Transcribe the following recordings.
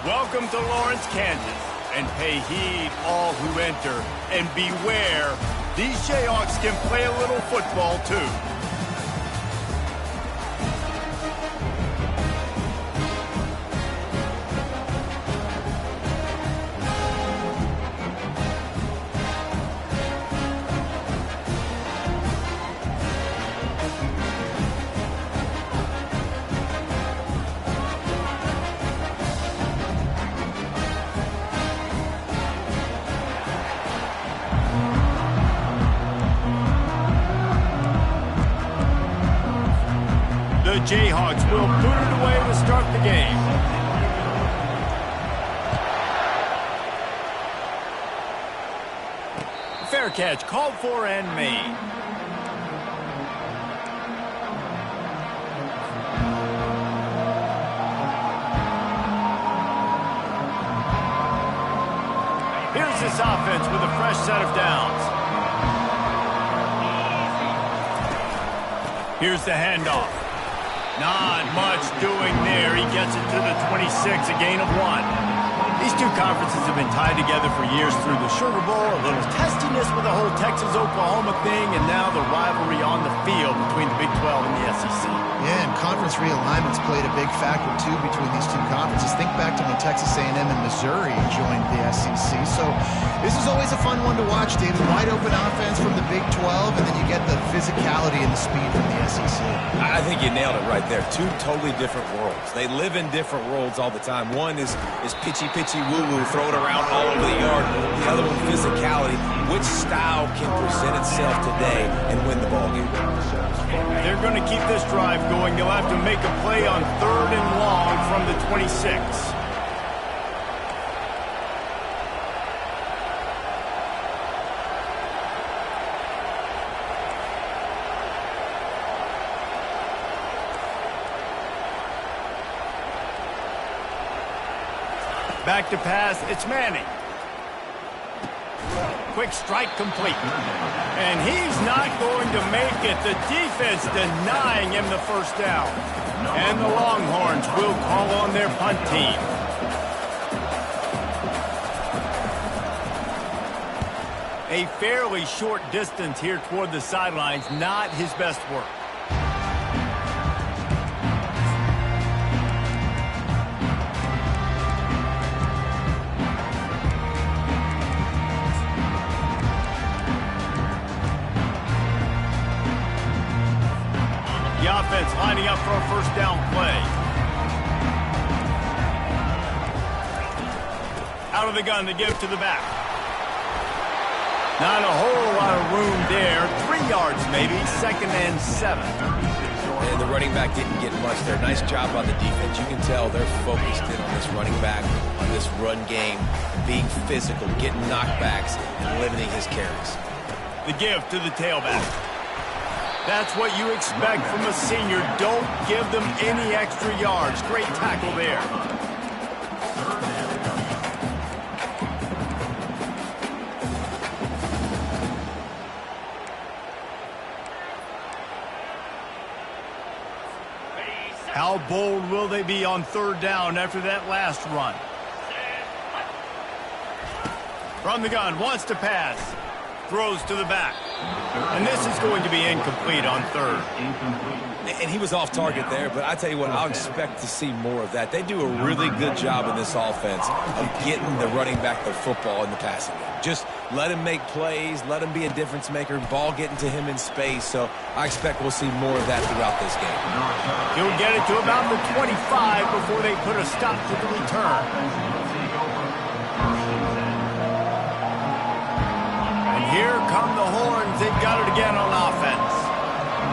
Welcome to Lawrence, Kansas, and pay heed all who enter, and beware, these Jayhawks can play a little football too. The Jayhawks will put it away to start the game. Fair catch called for and made. Here's this offense with a fresh set of downs. Here's the handoff. Not much doing there. He gets it to the 26, a gain of 1. These two conferences have been tied together for years through the Sugar Bowl, a little testiness with the whole Texas-Oklahoma thing, and now the rivalry on the field between the Big 12 and the SEC. Yeah, and conference realignments played a big factor, too, between these two conferences. Think back to when Texas A&M and Missouri joined the SEC. So this is always a fun one to watch, David. Wide-open offense from the Big 12, and then you get the physicality and the speed from the SEC. I think you nailed it right there. Two totally different worlds. They live in different worlds all the time. One is pitchy, woo-woo, throw it around all over the yard. The other one, physicality. Which style can present itself today and win the ballgame? They're going to keep this drive going. They'll have to make a play on 3rd and long from the 26. Back to pass, it's Manning. Quick strike complete. And he's not going to make it. The defense denying him the first down. And the Longhorns will call on their punt team. A fairly short distance here toward the sidelines, not his best work. Lining up for a first down play. Out of the gun to give to the back. Not a whole lot of room there. 3 yards maybe, 2nd and 7. And the running back didn't get much there. Nice job by the defense. You can tell they're focused in on this running back, on this run game, being physical, getting knockbacks, and limiting his carries. The give to the tailback. That's what you expect from a senior. Don't give them any extra yards. Great tackle there. How bold will they be on 3rd down after that last run? From the gun, wants to pass. Throws to the back. And this is going to be incomplete on 3rd. And he was off target there, but I tell you what, I'll expect to see more of that. They do a really good job in this offense of getting the running back the football in the passing game. Just let him make plays, let him be a difference maker, ball getting to him in space. So I expect we'll see more of that throughout this game. He'll get it to about the 25 before they put a stop to the return. Here come the Horns. They've got it again on offense.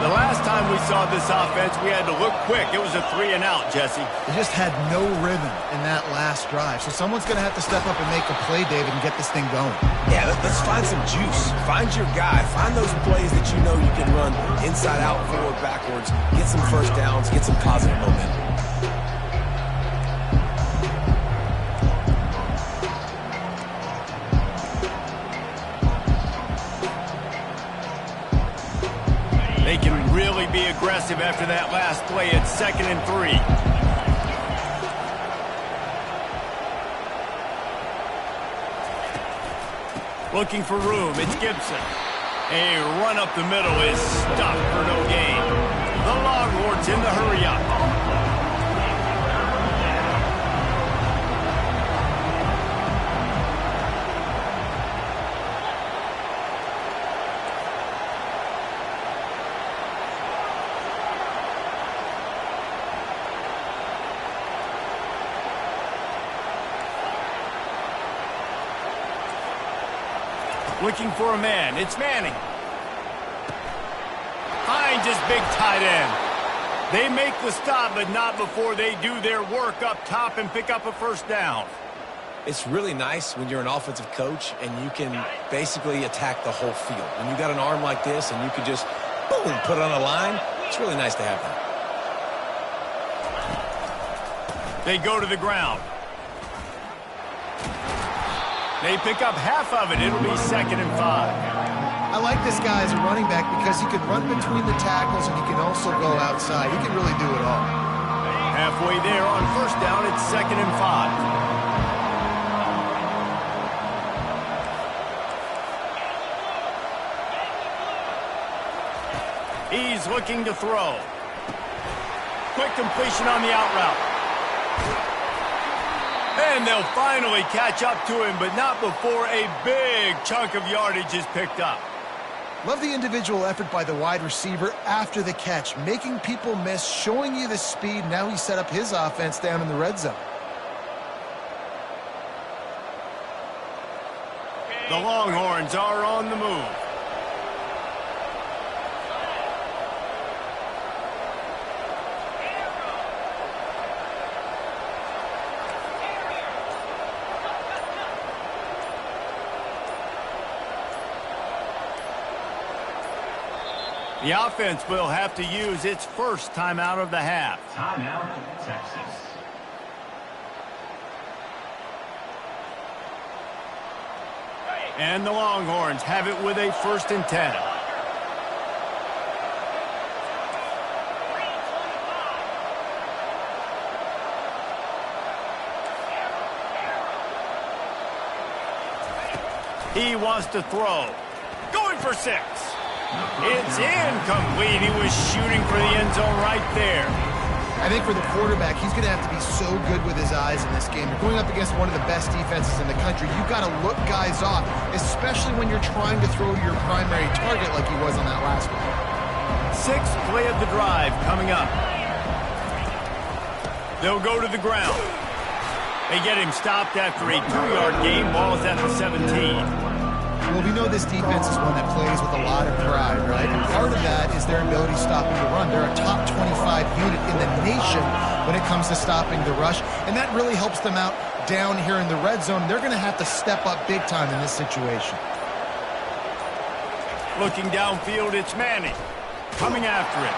The last time we saw this offense, we had to look quick. It was a 3 and out, Jesse. They just had no rhythm in that last drive. So someone's going to have to step up and make a play, David, and get this thing going. Yeah, let's find some juice. Find your guy. Find those plays that you know you can run inside out, forward, backwards. Get some first downs. Get some positive momentum. They can really be aggressive after that last play. It's 2nd and 3. Looking for room, it's Gibson. A run up the middle is stopped for no gain. The Longhorns in the hurry up. Looking for a man. It's Manning. Finds his big tight end. They make the stop, but not before they do their work up top and pick up a first down. It's really nice when you're an offensive coach and you can basically attack the whole field. When you got an arm like this and you can just, boom, put it on a line, it's really nice to have that. They go to the ground. They pick up half of it. It'll be 2nd and 5. I like this guy as a running back because he can run between the tackles and he can also go outside. He can really do it all. Halfway there on first down, it's 2nd and 5. He's looking to throw. Quick completion on the out route. And they'll finally catch up to him, but not before a big chunk of yardage is picked up. Love the individual effort by the wide receiver after the catch, making people miss, showing you the speed. Now he set up his offense down in the red zone. The Longhorns are on the move. The offense will have to use its first timeout of the half. Timeout, Texas. And the Longhorns have it with a 1st and 10. He wants to throw. Going for 6. It's incomplete. He was shooting for the end zone right there. I think for the quarterback, he's going to have to be so good with his eyes in this game. You're going up against one of the best defenses in the country. You've got to look guys off, especially when you're trying to throw to your primary target like he was on that last one. 6th play of the drive coming up. They'll go to the ground. They get him stopped after a 2-yard gain. Ball's at the 17. Well, we know this defense is one that plays with a lot of pride, right? And part of that is their ability stopping the run. They're a top 25 unit in the nation when it comes to stopping the rush, and that really helps them out down here in the red zone. They're going to have to step up big time in this situation. Looking downfield, it's Manning. Coming after it.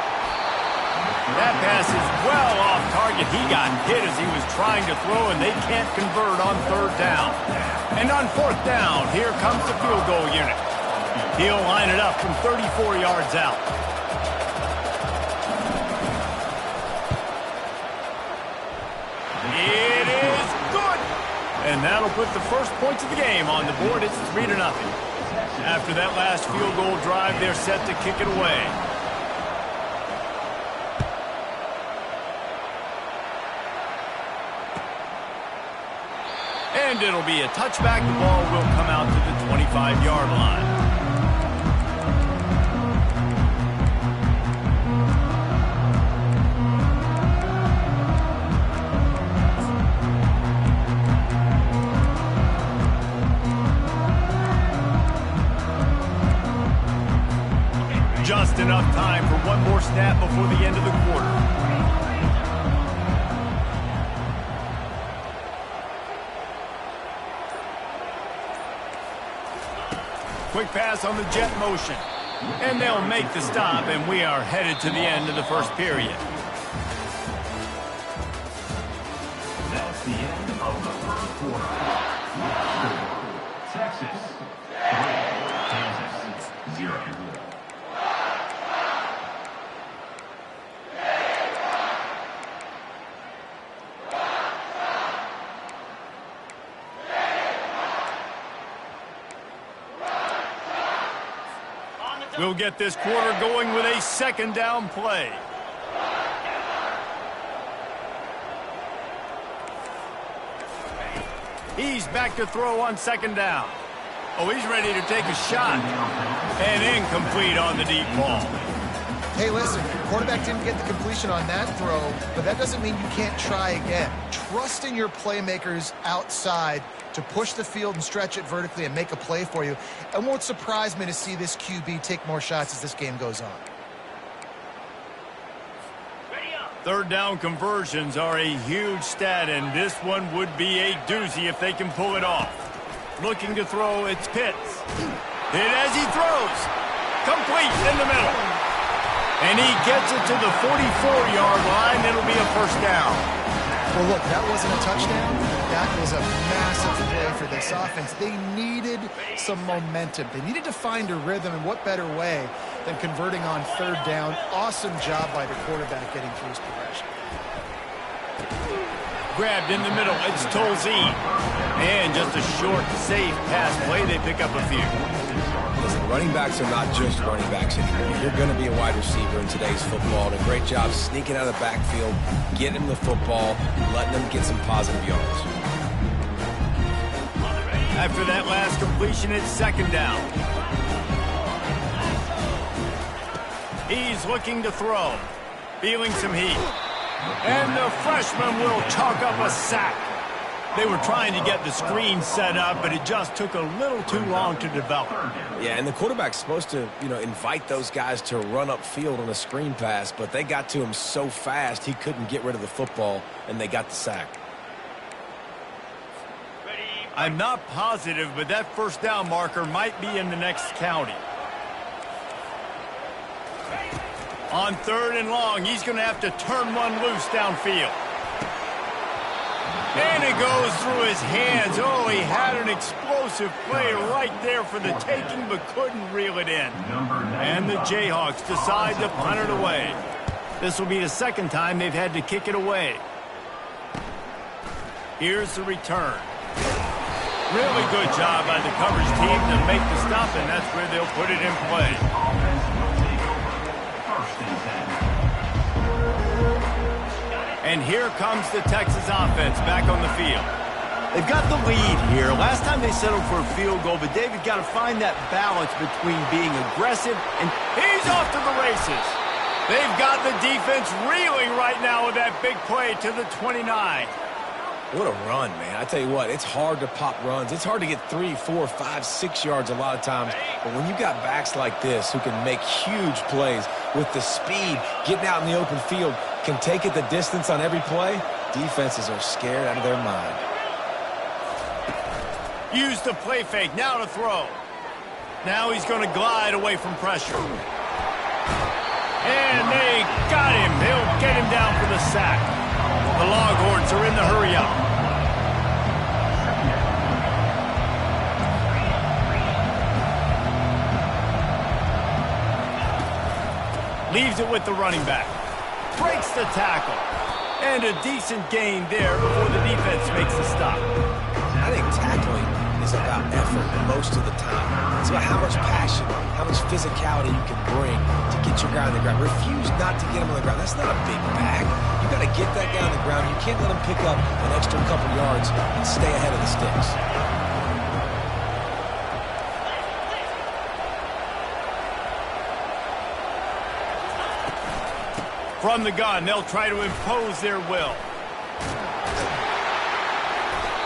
That pass is well off target. He got hit as he was trying to throw, and they can't convert on 3rd down. And on 4th down, here comes the field goal unit. He'll line it up from 34 yards out. It is good! And that'll put the first points of the game on the board. It's 3-0. After that last field goal drive, they're set to kick it away. And it'll be a touchback. The ball will come out to the 25-yard line. Just enough time for one more snap before the end of the quarter. Quick pass on the jet motion. And they'll make the stop, and we are headed to the end of the first period. That's the end of the first quarter. Texas 3, Kansas 0. We'll get this quarter going with a second down play. He's back to throw on second down. Oh, he's ready to take a shot. And incomplete on the deep ball. Hey, listen, quarterback didn't get the completion on that throw, but that doesn't mean you can't try again. Trust in your playmakers outside to push the field and stretch it vertically and make a play for you. It won't surprise me to see this QB take more shots as this game goes on. Third down conversions are a huge stat, and this one would be a doozy if they can pull it off. Looking to throw, it's Pitts. Hit as he throws. Complete in the middle. And he gets it to the 44-yard line. It'll be a first down. Well, look, that wasn't a touchdown. That was a massive play for this offense. They needed some momentum. They needed to find a rhythm, and what better way than converting on third down. Awesome job by the quarterback getting through his progression. Grabbed in the middle, it's Tolzien. And just a short, safe pass play. They pick up a few. Listen, running backs are not just running backs anymore. You're going to be a wide receiver in today's football. And a great job sneaking out of the backfield, getting him the football, letting them get some positive yards. After that last completion, it's second down. He's looking to throw. Feeling some heat. And the freshman will chalk up a sack. They were trying to get the screen set up, but it just took a little too long to develop. Yeah, and the quarterback's supposed to, invite those guys to run upfield on a screen pass, but they got to him so fast he couldn't get rid of the football, and they got the sack. I'm not positive, but that first down marker might be in the next county. On third and long, he's going to have to turn one loose downfield. And it goes through his hands. Oh, he had an explosive play right there for the taking, but couldn't reel it in. And the Jayhawks decide to punt it away. This will be the second time they've had to kick it away. Here's the return. Really good job by the coverage team to make the stop, and that's where they'll put it in play. And here comes the Texas offense back on the field. They've got the lead here. Last time they settled for a field goal, but David got to find that balance between being aggressive and he's off to the races. They've got the defense reeling right now with that big play to the 29. What a run, man. I tell you what, it's hard to pop runs. It's hard to get 3, 4, 5, 6 yards a lot of times. But when you got backs like this who can make huge plays with the speed, getting out in the open field, can take it the distance on every play, defenses are scared out of their mind. Use the play fake, now to throw. Now he's going to glide away from pressure. And they got him. They'll get him down for the sack. The Longhorns are in the hurry-up. Leaves it with the running back. Breaks the tackle. And a decent gain there before the defense makes the stop. I think tackling is about effort most of the time. It's about how much passion, how much physicality you can bring to get your guy on the ground. Refuse not to get him on the ground. That's not a big bag. You got to get that guy on the ground. You can't let him pick up an extra couple yards and stay ahead of the sticks. From the gun, they'll try to impose their will.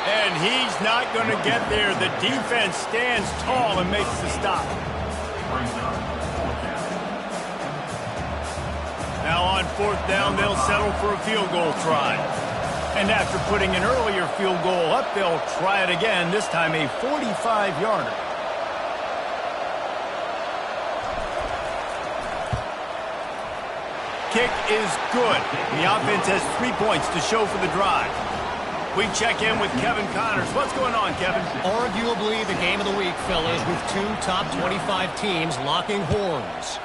And he's not going to get there. The defense stands tall and makes the stop. Now on fourth down, they'll settle for a field goal try. And after putting an earlier field goal up, they'll try it again, this time a 45-yarder. Kick is good. The offense has 3 points to show for the drive. We check in with Kevin Connors. What's going on, Kevin? Arguably the game of the week, fellas, with 2 top 25 teams locking horns.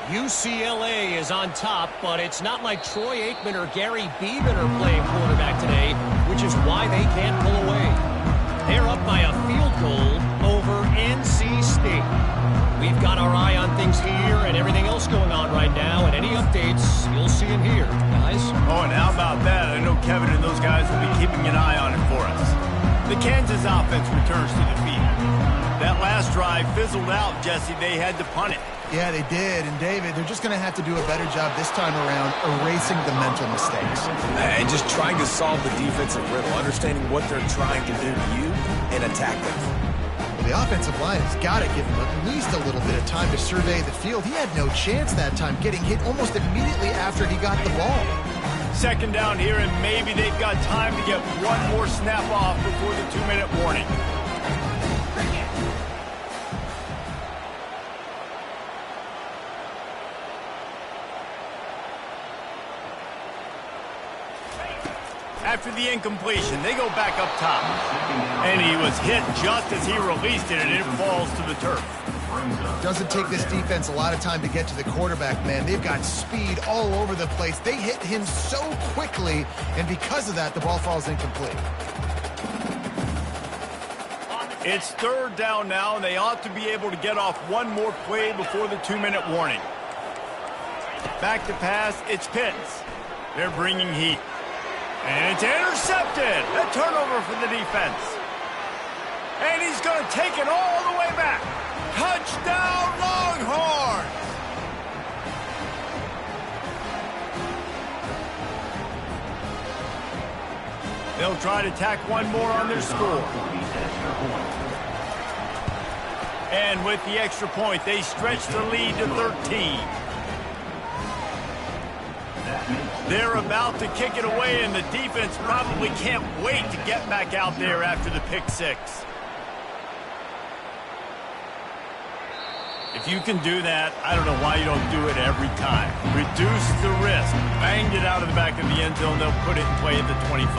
UCLA is on top, but it's not like Troy Aikman or Gary Beeman are playing quarterback today, which is why they can't pull away. They're up by a field goal over NC State. We've got our eye on things here and everything else going on right now, and any updates, you'll see them here, guys. Oh, and how about that? I know Kevin and those guys will be keeping an eye on it for us. The Kansas offense returns to the field. That last drive fizzled out, Jesse. They had to punt it. Yeah, they did. And, David, they're just going to have to do a better job this time around erasing the mental mistakes. And just trying to solve the defensive riddle, understanding what they're trying to do to you and attack them. Well, the offensive line has got to give him at least a little bit of time to survey the field. He had no chance that time, getting hit almost immediately after he got the ball. Second down here, and maybe they've got time to get one more snap off before the 2-minute warning. After the incompletion, they go back up top. And he was hit just as he released it, and it falls to the turf. Doesn't take this defense a lot of time to get to the quarterback, man. They've got speed all over the place. They hit him so quickly, and because of that, the ball falls incomplete. It's third down now, and they ought to be able to get off one more play before the 2-minute warning. Back to pass, it's Pitts. They're bringing heat. And it's intercepted. A turnover for the defense. And he's going to take it all the way back. Touchdown, Longhorns! They'll try to tack one more on their score. And with the extra point, they stretch the lead to 13. They're about to kick it away, and the defense probably can't wait to get back out there after the pick six. If you can do that, I don't know why you don't do it every time. Reduce the risk. Banged it out of the back of the end zone. They'll put it in play at the 25.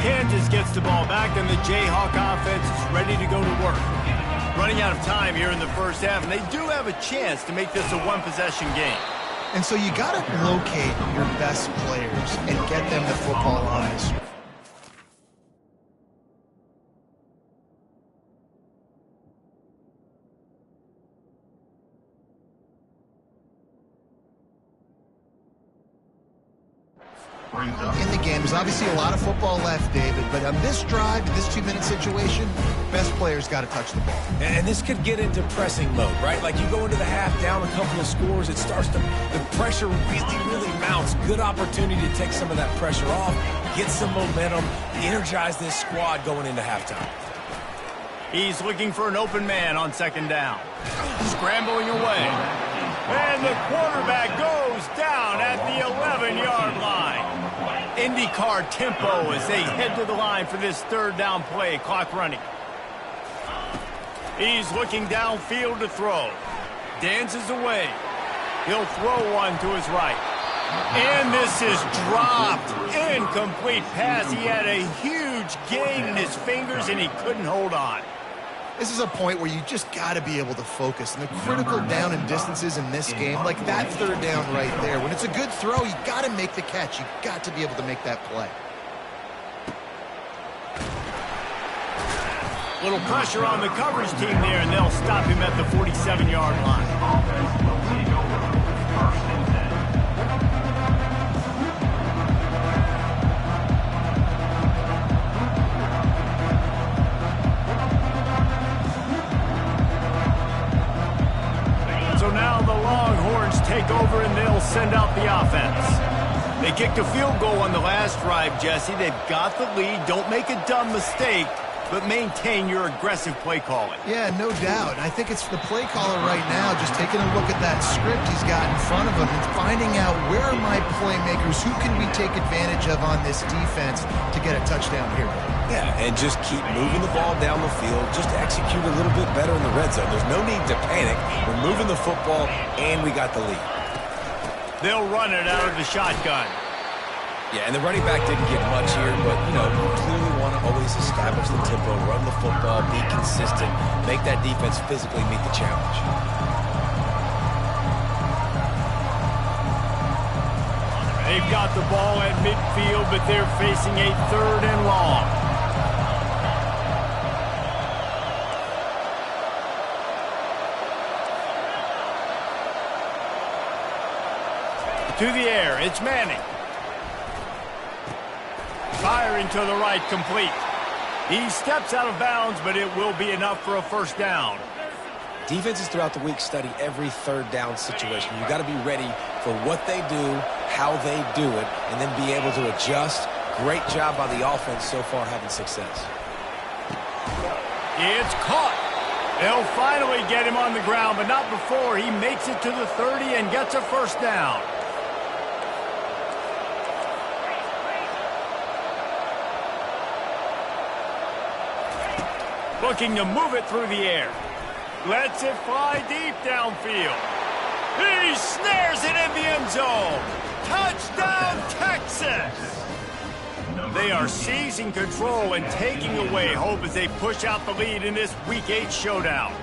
Kansas gets the ball back, and the Jayhawk offense is ready to go to work. Running out of time here in the first half, and they do have a chance to make this a one-possession game. And so you got to locate your best players and get them the football on this. In the game, there's obviously a lot of football left, David, but on this drive, in this 2-minute situation, best players got to touch the ball. And this could get into pressing mode, right? Like you go into the half down a couple of scores, it starts to, the pressure really mounts. Good opportunity to take some of that pressure off, get some momentum, energize this squad going into halftime. He's looking for an open man on second down. Scrambling away. And the quarterback goes down at the 11-yard line. IndyCar tempo as they head to the line for this third down play. Clock running. He's looking downfield to throw. Dances away. He'll throw one to his right. And this is dropped. Incomplete pass. He had a huge gain in his fingers, and he couldn't hold on. This is a point where you just got to be able to focus. And the critical down and distances in this game, like that third down right there, when it's a good throw, you got to make the catch. You got to be able to make that play. Little pressure on the coverage team there, and they'll stop him at the 47-yard line. So now the Longhorns take over, and they'll send out the offense. They kicked a field goal on the last drive, Jesse. They've got the lead. Don't make a dumb mistake, but maintain your aggressive play calling. Yeah, no doubt. I think it's the play caller right now just taking a look at that script he's got in front of him and finding out where are my playmakers, who can we take advantage of on this defense to get a touchdown here. Yeah, and just keep moving the ball down the field. Just execute a little bit better in the red zone. There's no need to panic. We're moving the football, and we got the lead. They'll run it out of the shotgun. Yeah, and the running back didn't get much here, but, you know, you clearly want to always establish the tempo, run the football, be consistent, make that defense physically meet the challenge. They They've got the ball at midfield, but they're facing a 3rd and long. To the air, it's Manning. Firing to the right, complete. He steps out of bounds, but it will be enough for a 1st down. Defenses throughout the week study every 3rd down situation. You've got to be ready for what they do, how they do it, and then be able to adjust. Great job by the offense so far having success. It's caught. They'll finally get him on the ground, but not before he makes it to the 30 and gets a 1st down. Looking to move it through the air. Lets it fly deep downfield. He snares it in the end zone. Touchdown, Texas! They are seizing control and taking away hope as they push out the lead in this Week 8 showdown.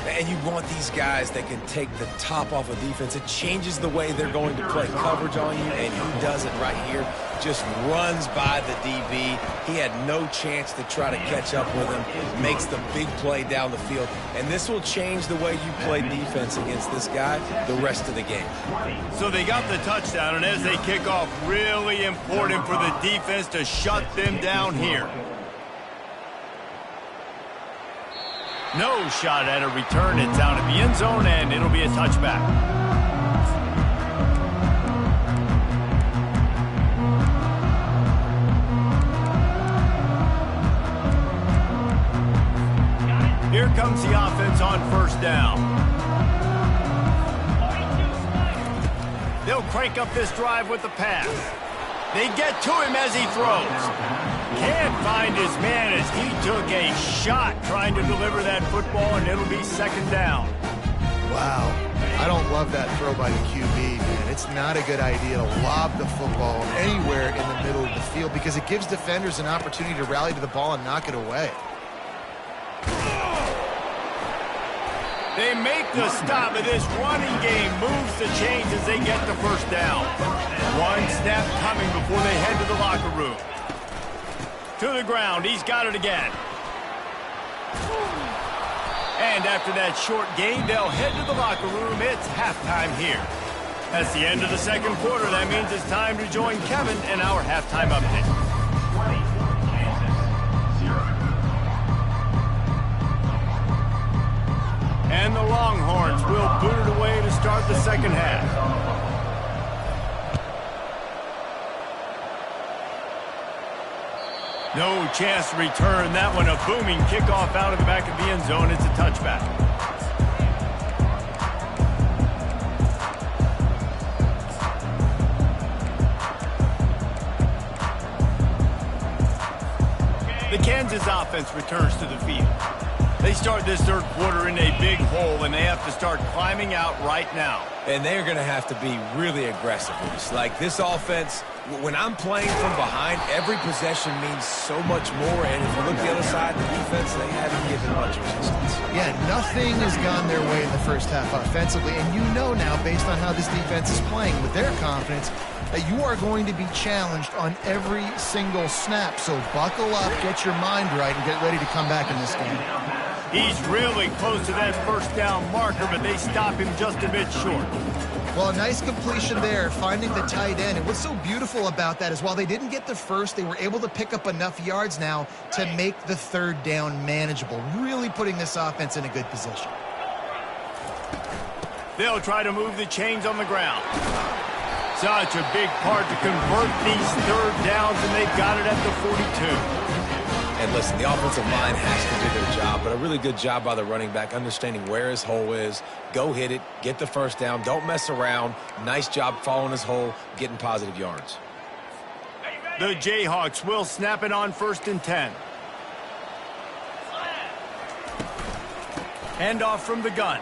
And you want these guys that can take the top off of defense. It changes the way they're going to play coverage on you, and he does it right here. Just runs by the DB. He had no chance to try to catch up with him. Makes the big play down the field. And this will change the way you play defense against this guy the rest of the game. So they got the touchdown, and as they kick off, really important for the defense to shut them down here. No shot at a return. It's out of the end zone, and it'll be a touchback. Here comes the offense on 1st down. They'll crank up this drive with the pass. They get to him as he throws. Can't find his man as he took a shot trying to deliver that football, and it'll be 2nd down. Wow. I don't love that throw by the QB, man. It's not a good idea to lob the football anywhere in the middle of the field because it gives defenders an opportunity to rally to the ball and knock it away. They make the stop, and this running game moves the chains as they get the 1st down. One snap coming before they head to the locker room. To the ground, he's got it again. And after that short gain, they'll head to the locker room. It's halftime here. That's the end of the 2nd quarter. That means it's time to join Kevin in our halftime update. 20, Kansas, 0. And the Longhorns will boot it away to start the 2nd half. No chance to return that one. A booming kickoff out of the back of the end zone. It's a touchback. The Kansas offense returns to the field. They start this 3rd quarter in a big hole, and they have to start climbing out right now. And they're going to have to be really aggressive with this. Like this offense, when I'm playing from behind, every possession means so much more. And if you look the other side, the defense, they haven't given much resistance. Yeah, nothing has gone their way in the 1st half offensively. And you know now, based on how this defense is playing with their confidence, that you are going to be challenged on every single snap. So buckle up, get your mind right, and get ready to come back in this game. He's really close to that 1st down marker, but they stop him just a bit short. Well, a nice completion there, finding the tight end. And what's so beautiful about that is while they didn't get the 1st, they were able to pick up enough yards now to make the 3rd down manageable, really putting this offense in a good position. They'll try to move the chains on the ground. Such a big part to convert these 3rd downs, and they've got it at the 42. And listen, the offensive line has to do their job, but a really good job by the running back, understanding where his hole is. Go hit it, get the 1st down, don't mess around. Nice job following his hole, getting positive yards. The Jayhawks will snap it on 1st and 10. Handoff from the gun.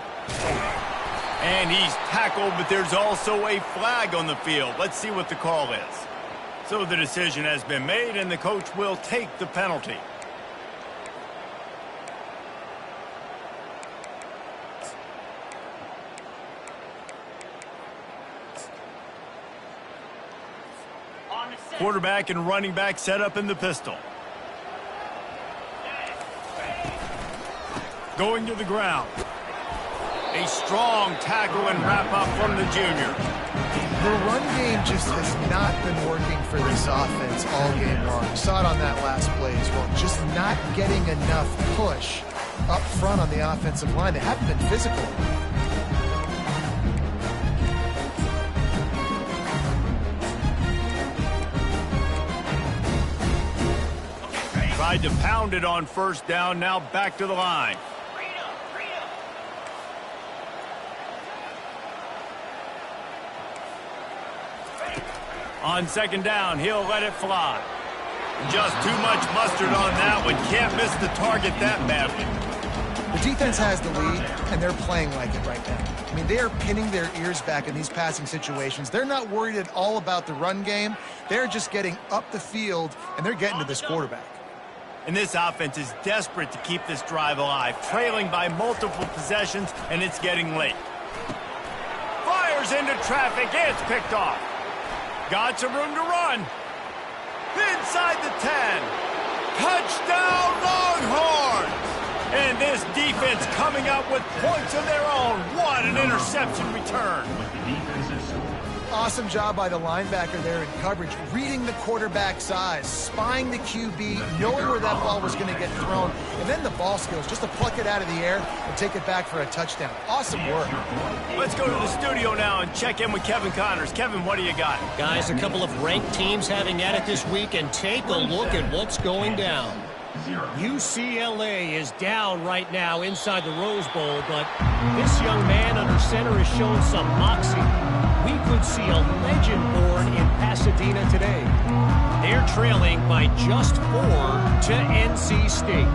And he's tackled, but there's also a flag on the field. Let's see what the call is. So the decision has been made, and the coach will take the penalty. Quarterback and running back set up in the pistol. Going to the ground. A strong tackle and wrap-up from the junior. The run game just has not been working for this offense all game long. You saw it on that last play as well. Just not getting enough push up front on the offensive line. They haven't been physical. Tried to pound it on first down, now back to the line. On second down, he'll let it fly. Just too much mustard on that one. Can't miss the target that badly. The defense has the lead, and they're playing like it right now. I mean, they are pinning their ears back in these passing situations. They're not worried at all about the run game. They're just getting up the field, and they're getting to this quarterback. And this offense is desperate to keep this drive alive, trailing by multiple possessions, and it's getting late. Fires into traffic, it's picked off. Got some room to run. Inside the 10. Touchdown, Longhorns! And this defense coming up with points of their own. What an interception return. Awesome job by the linebacker there in coverage, reading the quarterback's eyes, spying the QB, knowing where that ball was going to get thrown, and then the ball skills just to pluck it out of the air and take it back for a touchdown. Awesome work. Let's go to the studio now and check in with Kevin Connors. Kevin, what do you got? Guys, a couple of ranked teams having at it this week, and take a look at what's going down. UCLA is down right now inside the Rose Bowl, but this young man under center has shown some moxie. We could see a legend born in Pasadena today. They're trailing by just 4 to NC State.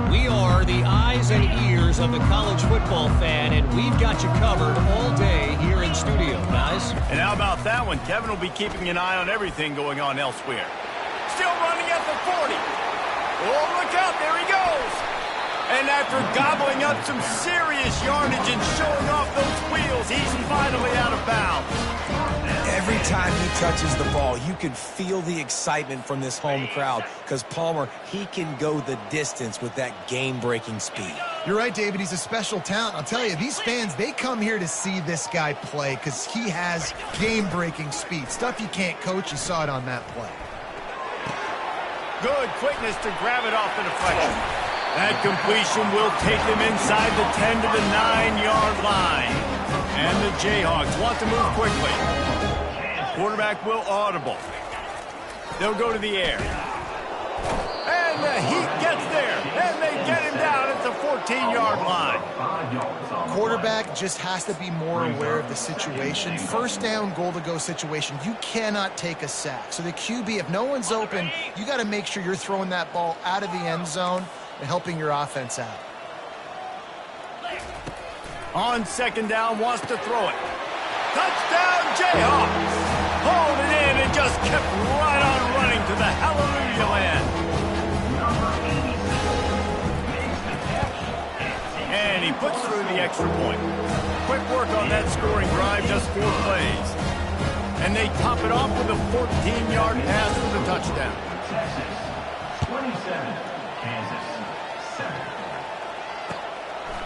We are the eyes and ears of the college football fan, and we've got you covered all day here in studio, guys. And how about that one? Kevin will be keeping an eye on everything going on elsewhere. Still running at the 40. Oh, look out, there he goes. And after gobbling up some serious yardage and showing off those wheels, he's finally out of bounds. Every time he touches the ball, you can feel the excitement from this home crowd because Palmer, he can go the distance with that game-breaking speed. You're right, David. He's a special talent. I'll tell you, these fans, they come here to see this guy play because he has game-breaking speed. Stuff you can't coach. You saw it on that play. Good quickness to grab it off the deflection. That completion will take them inside the 10 to the 9-yard line. And the Jayhawks want to move quickly. Quarterback will audible. They'll go to the air. And the Heat gets there. And they get him down at the 14-yard line. Quarterback just has to be more aware of the situation. First down, goal-to-go situation. You cannot take a sack. So the QB, if no one's open, you got to make sure you're throwing that ball out of the end zone and helping your offense out. On second down, wants to throw it. Touchdown, Jayhawks! Pulled it in and just kept right on running to the hallelujah land. And he puts through the extra point. Quick work on that scoring drive, just 4 plays. And they top it off with a 14-yard pass for the touchdown. 27, Kansas 7.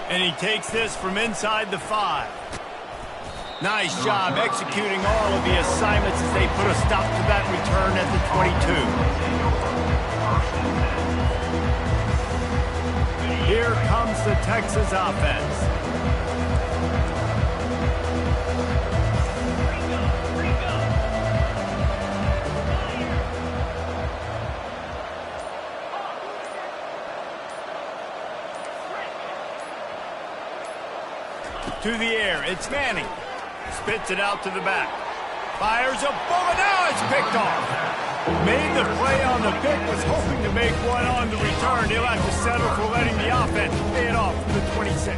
And he takes this from inside the 5. Nice job executing all of the assignments as they put a stop to that return at the 22. Here comes the Texas offense. To the air, it's Manning. Spits it out to the back. Fires a bullet, now it's picked off. Made the play on the pick, was hoping to make one on the return. He'll have to settle for letting the offense pay it off to the 26.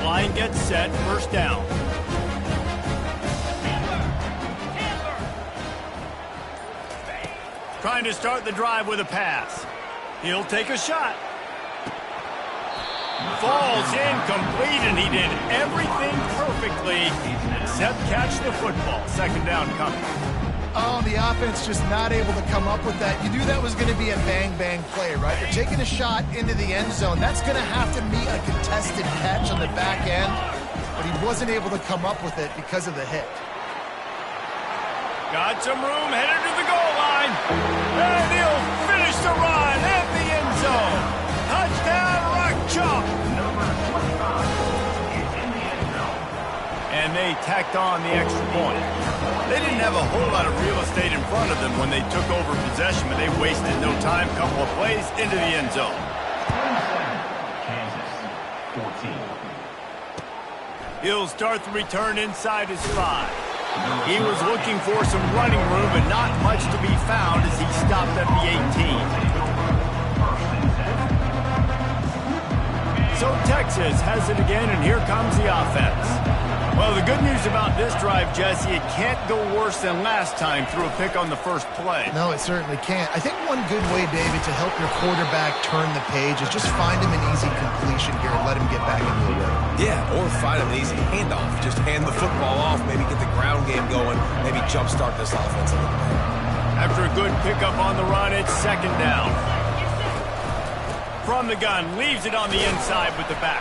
Line gets set, first down. Trying to start the drive with a pass. He'll take a shot. Falls incomplete, and he did everything perfectly except catch the football. Second down coming. Oh, the offense just not able to come up with that. You knew that was going to be a bang-bang play, right? You're taking a shot into the end zone. That's going to have to meet a contested catch on the back end, but he wasn't able to come up with it because of the hit. Got some room, headed to the goal line, and he'll finish the run at the end zone. Touchdown, Rock Chalk. Number 25 is in the end zone. And they tacked on the extra point. They didn't have a whole lot of real estate in front of them when they took over possession, but they wasted no time. Couple of plays into the end zone. 27, Kansas, 14. He'll start the return inside his 5. He was looking for some running room, but not much to be found as he stopped at the 18. So Texas has it again, and here comes the offense. Well, the good news about this drive, Jesse, it can't go worse than last time through a pick on the first play. No, it certainly can't. I think one good way, David, to help your quarterback turn the page is just find him an easy completion here and let him get back into the rhythm. Yeah, or find him an easy handoff. Just hand the football off, maybe get the ground game going, maybe jumpstart this offense a little bit. After a good pickup on the run, it's second down. From the gun, leaves it on the inside with the back.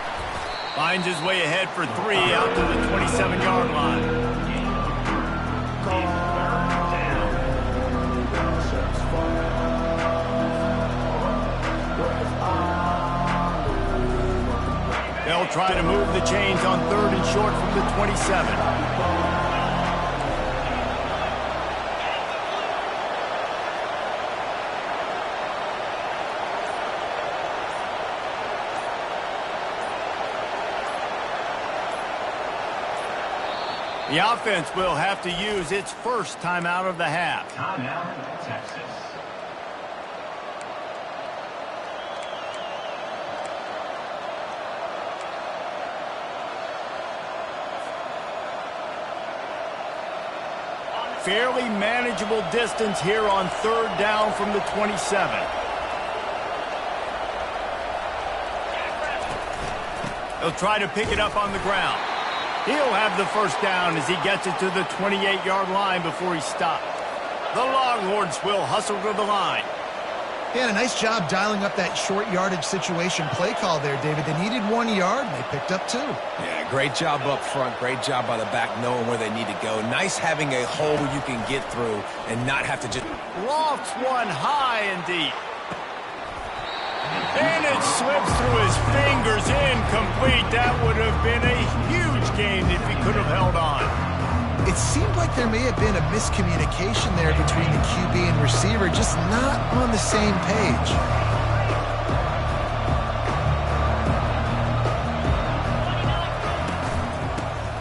Finds his way ahead for 3 out to the 27-yard line. They'll try to move the chains on 3rd and short from the 27. The offense will have to use its first timeout of the half. Timeout, Texas. Fairly manageable distance here on 3rd down from the 27. They'll try to pick it up on the ground. He'll have the first down as he gets it to the 28-yard line before he stopped. The Longhorns will hustle to the line. Yeah, and a nice job dialing up that short yardage situation play call there, David. They needed 1 yard, and they picked up 2. Yeah, great job up front. Great job by the back knowing where they need to go. Nice having a hole you can get through and not have to just... Lofts one high and deep. And it slips through his fingers, incomplete. That would have been a huge gain if he could have held on. It seemed like there may have been a miscommunication there between the QB and receiver, just not on the same page.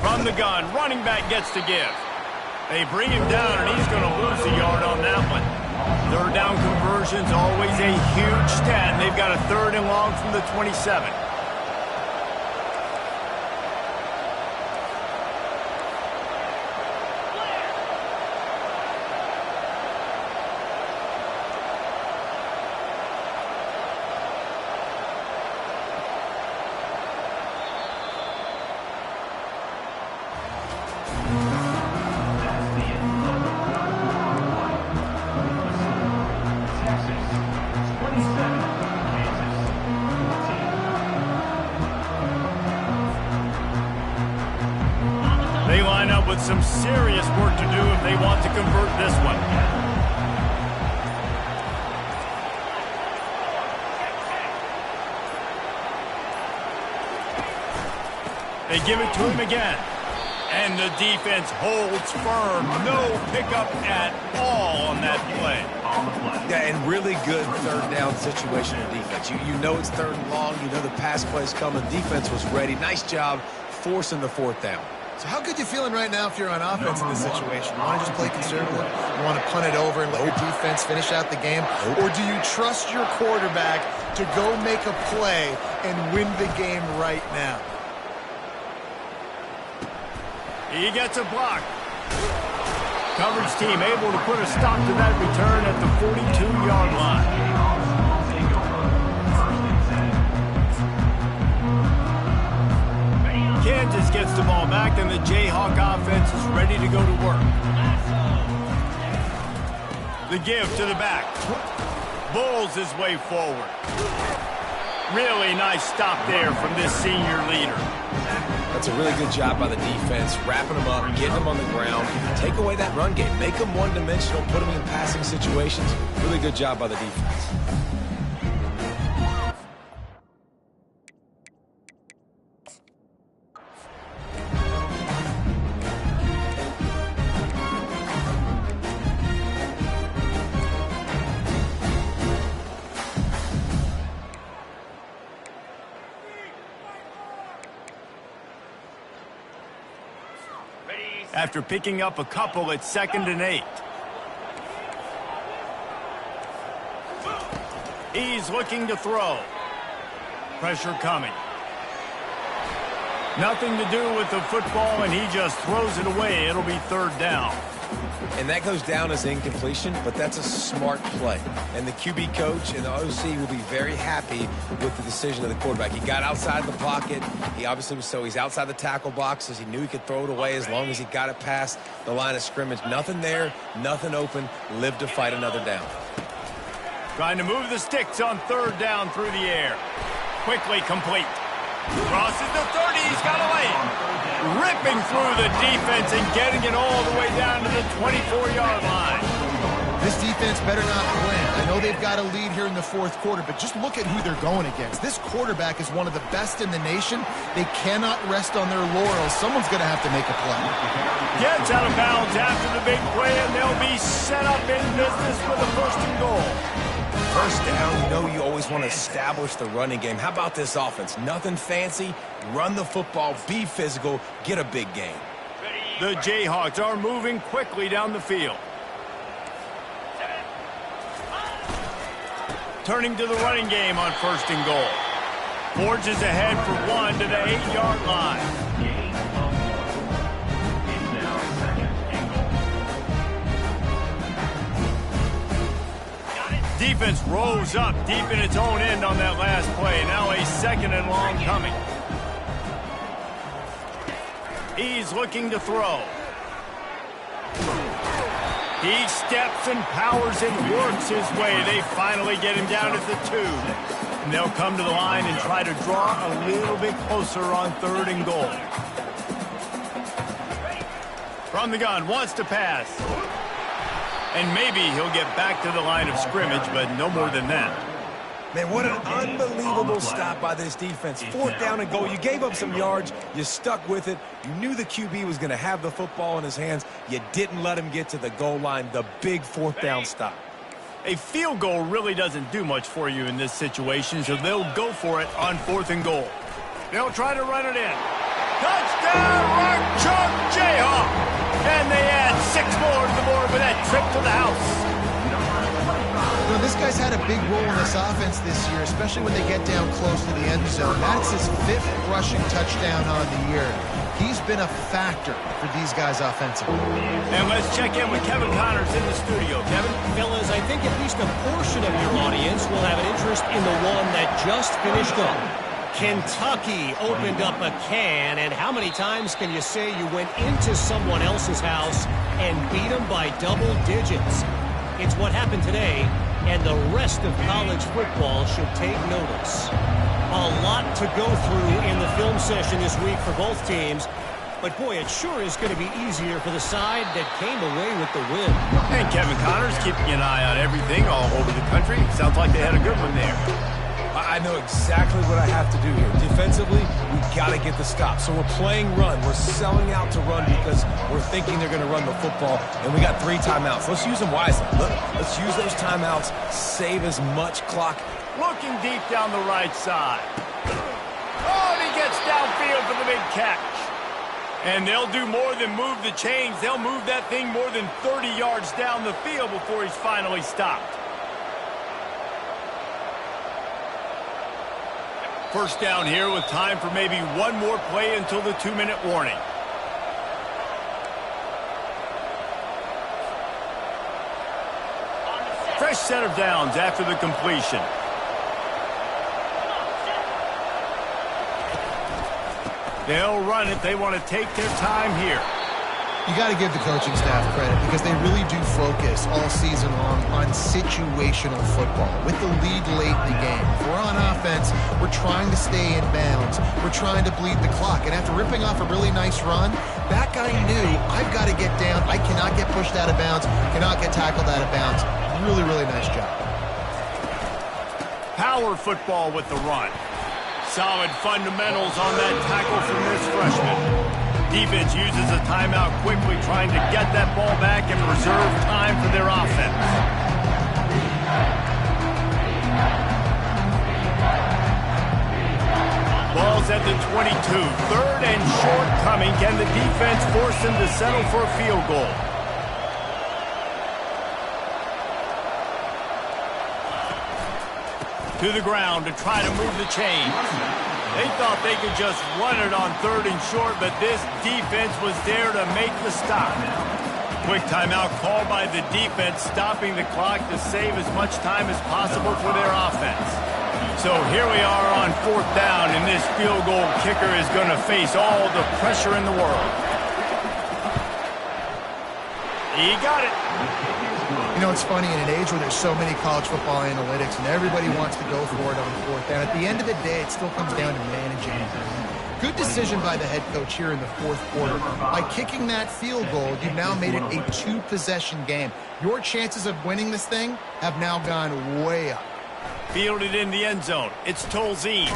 From the gun, running back gets to give. They bring him down, and he's going to lose a yard on that one. 3rd down conversion's always a huge stat, and they've got a 3rd and long from the 27. They line up with some serious work to do if they want to convert this one. They give it to him again. And the defense holds firm. No pickup at all on that play. Yeah, and really good 3rd down situation in defense. You know it's 3rd and long. You know the pass play's coming. Defense was ready. Nice job forcing the 4th down. So how good you feeling right now if you're on offense in this situation? You want to just play conservative? You want to punt it over and let your defense finish out the game? Or do you trust your quarterback to go make a play and win the game right now? He gets a block. Coverage team able to put a stop to that return at the 42-yard line. Kansas gets the ball back, and the Jayhawk offense is ready to go to work. The give to the back. Bulls his way forward. Really nice stop there from this senior leader. That's a really good job by the defense, wrapping them up, getting them on the ground, take away that run game, make them one-dimensional, put them in passing situations. Really good job by the defense. After picking up a couple at 2nd and 8. He's looking to throw. Pressure coming. Nothing to do with the football, and he just throws it away. It'll be 3rd down. And that goes down as incompletion, but that's a smart play. And the QB coach and the OC will be very happy with the decision of the quarterback. He got outside the pocket. He obviously was he's outside the tackle boxes. He knew he could throw it away as long as he got it past the line of scrimmage. Nothing there, nothing open. Live to fight another down. Trying to move the sticks on 3rd down through the air. Quickly complete. Crosses the 30. He's got a lane. Ripping through the defense and getting it all the way down to the 24-yard line. This defense better not win. I know they've got a lead here in the 4th quarter, but just look at who they're going against. This quarterback is one of the best in the nation. They cannot rest on their laurels. Someone's going to have to make a play. Gets out of bounds after the big play, and they'll be set up in business with a 1st and goal. 1st down, you know you always want to establish the running game. How about this offense? Nothing fancy. Run the football, be physical, get a big gain. The Jayhawks are moving quickly down the field. Turning to the running game on 1st and goal. Forges ahead for 1 to the 8-yard line. Defense rose up deep in its own end on that last play. Now a 2nd and long coming. He's looking to throw. He steps and powers and works his way. They finally get him down at the 2. And they'll come to the line and try to draw a little bit closer on 3rd and goal. From the gun, wants to pass. And maybe he'll get back to the line of scrimmage, but no more than that. Man, what an unbelievable stop by this defense. 4th down and goal. You gave up some yards. You stuck with it. You knew the QB was going to have the football in his hands. You didn't let him get to the goal line. The big 4th down stop. A field goal really doesn't do much for you in this situation, so they'll go for it on 4th and goal. They'll try to run it in. Touchdown, Rock Chalk Jayhawk! And they add 6 more to the board with that trip to the house. You know, this guy's had a big role in this offense this year, especially when they get down close to the end zone. That's his 5th rushing touchdown on the year. He's been a factor for these guys offensively. And let's check in with Kevin Connors in the studio. Kevin? Fellas, I think at least a portion of your audience will have an interest in the one that just finished up. Kentucky opened up a can, and how many times can you say you went into someone else's house and beat them by double digits? It's what happened today, and the rest of college football should take notice. A lot to go through in the film session this week for both teams, but boy, it sure is going to be easier for the side that came away with the win. And Kevin Connors keeping an eye on everything all over the country. Sounds like they had a good one there. I know exactly what I have to do here. Defensively, we got to get the stop. So we're playing run. We're selling out to run because we're thinking they're going to run the football, and we got 3 timeouts. Let's use them wisely. Let's use those timeouts, save as much clock. Looking deep down the right side. Oh, and he gets downfield for the big catch. And they'll do more than move the chains. They'll move that thing more than 30 yards down the field before he's finally stopped. 1st down here with time for maybe 1 more play until the 2-minute warning. Fresh set of downs after the completion. They'll run it. They want to take their time here. You got to give the coaching staff credit because they really do focus all season long on situational football. With the lead late in the game, if we're on offense, we're trying to stay in bounds. We're trying to bleed the clock. And after ripping off a really nice run, that guy knew, I've got to get down. I cannot get pushed out of bounds, cannot get tackled out of bounds. Really, really nice job. Power football with the run. Solid fundamentals on that tackle from this freshman. Defense uses a timeout quickly, trying to get that ball back and preserve time for their offense. Ball's at the 22. Third and short coming. Can the defense force them to settle for a field goal? To the ground to try to move the chains. They thought they could just run it on third and short, but this defense was there to make the stop. Quick timeout called by the defense, stopping the clock to save as much time as possible for their offense. So here we are on fourth down, and this field goal kicker is going to face all the pressure in the world. He got it. You know, it's funny, in an age where there's so many college football analytics and everybody wants to go for it on fourth down, at the end of the day, it still comes down to managing. Good decision by the head coach here in the fourth quarter. By kicking that field goal, you've now made it a two-possession game. Your chances of winning this thing have now gone way up. Fielded in the end zone. It's Tolzien.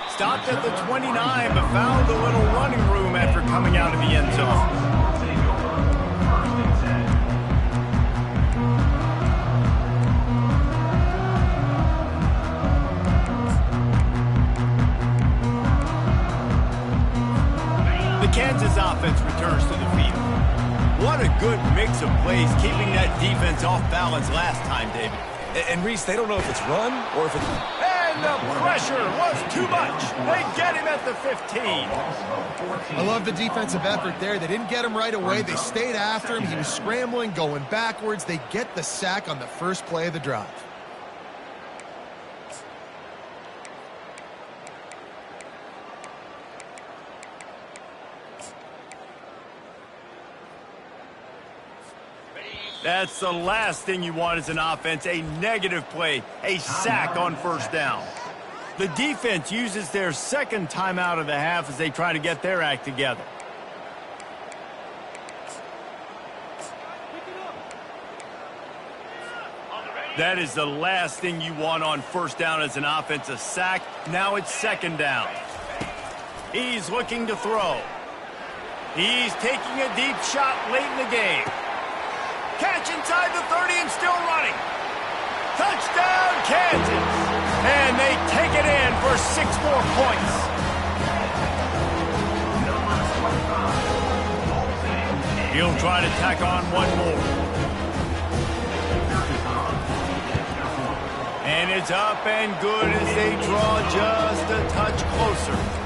Stopped at the 29, but found a little running room after coming out of the end zone. Kansas offense returns to the field. What a good mix of plays, keeping that defense off balance last time, David. And Reese, they don't know if it's run or if it's... And the pressure was too much. They get him at the 15. I love the defensive effort there. They didn't get him right away. They stayed after him. He was scrambling, going backwards. They get the sack on the first play of the drive. That's the last thing you want as an offense, a negative play, a sack on first down. The defense uses their second timeout of the half as they try to get their act together. That is the last thing you want on first down as an offense, a sack. Now it's second down. He's looking to throw. He's taking a deep shot late in the game. Catch inside the 30 and still running. Touchdown, Kansas. And they take it in for 6 more points. He'll try to tack on one more. And it's up and good as they draw just a touch closer.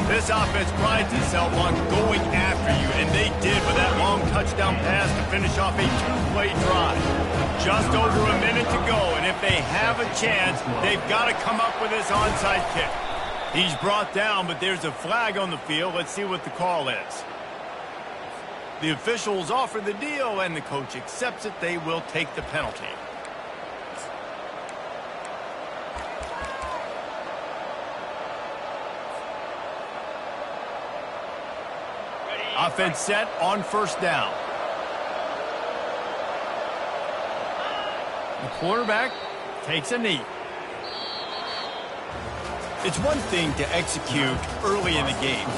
This offense prides itself on going after you, and they did with that long touchdown pass to finish off a 2-play drive. Just over a minute to go, and if they have a chance, they've got to come up with this onside kick. He's brought down, but there's a flag on the field. Let's see what the call is. The officials offer the deal, and the coach accepts it. They will take the penalty. Offense set on first down. The quarterback takes a knee. It's one thing to execute early in the game.